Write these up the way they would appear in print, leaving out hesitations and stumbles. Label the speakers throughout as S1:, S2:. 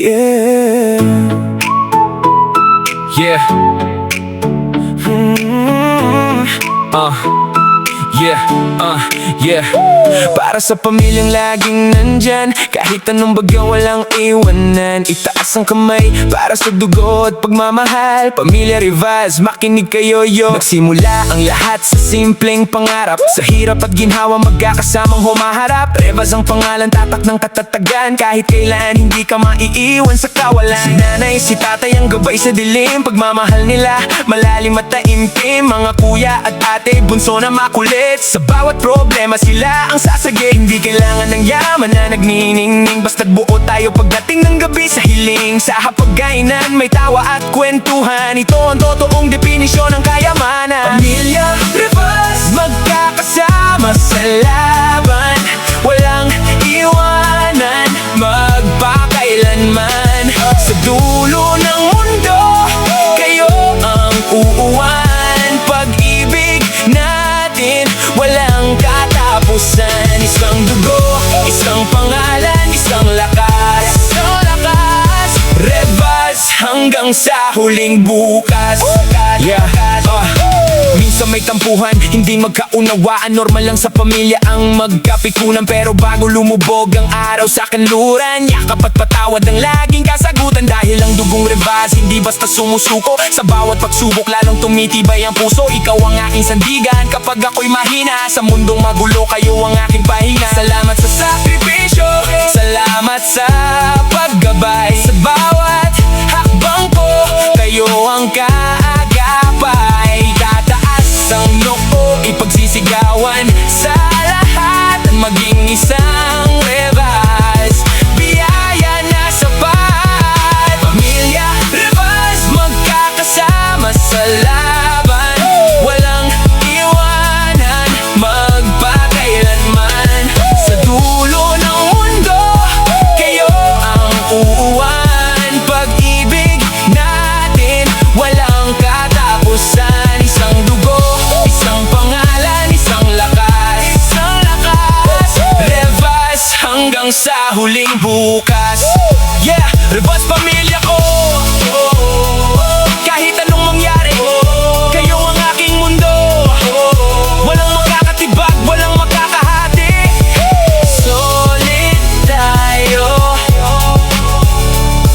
S1: Yeah.
S2: Yeah. Yeah.
S1: Para sa pamilyang laging nandyan, kahit anong bagyo walang iwanan. Itaas ang kamay para sa dugo at pagmamahal. Pamilya Rivas, makinig kayo yo. Nagsimula ang lahat sa simpleng pangarap. Sa hirap at ginhawa magkakasamang humaharap. Rivas ang pangalan, tatak ng katatagan. Kahit kailan hindi ka maiiwan sa kawalan. Si nanay, si tatay ang gabay sa dilim. Pagmamahal nila, malalim at taimtim. Mga kuya at ate, bunso na makulit. Sa bawat problema sila ang sasagip. Hindi kailangan ng yaman na nagniningning. Basta't buo tayo pagdating ng gabi sa hiling. Sa hapagkainan may tawa at kwentuhan. Ito ang totoong definisyon ng kayamanan. Pamilya Rivas, magkakasama sa laban. Walang iwanan, magpakailanman. Sa dulo ng mundo, kayo ang uuwan. Pag-ibig natin, walang katapusan. Isang dugo, isang pangalan, isang lakas. Isang lakas, Rivas hanggang sa huling bukas. Yeah. Minsan may tampuhan, hindi magkaunawaan. Normal lang sa pamilya ang magkapikunan. Pero bago lumubog ang araw sa kanluran, yakap at patawad ang laging kasagutan. Dahil ang dugong Rivas hindi basta sumusuko. Sa bawat pagsubok lalong tumitibay ang puso. Ikaw ang aking sandigan kapag ako'y mahina. Sa mundong magulo kayo ang aking pahinga. Salamat sa sakripisyo, salamat sa paggabay. Sa bawat hakbang ko, kayo ang kaagapay. Tataas ang noo, ipagsisigawan sa lahat. Maging isang Rivas, biyaya na sapat. Pamilya Rivas, magkakasama sa laban. Walang iwanan, magpakailanman. Sa dulo ng mundo, kayo ang uuwan. Pag-ibig natin, walang katapusan. Isang dugo, isang pangalan, isang lakas. Isang lakas, Rivas hanggang sa huling bukas. Yeah, Rivas pamilya ko. Kahit anong mangyari, kayo ang aking mundo. Walang makakatibag, walang makakahati. Solid tayo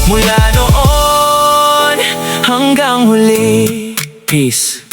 S1: mula noon hanggang huli. Peace.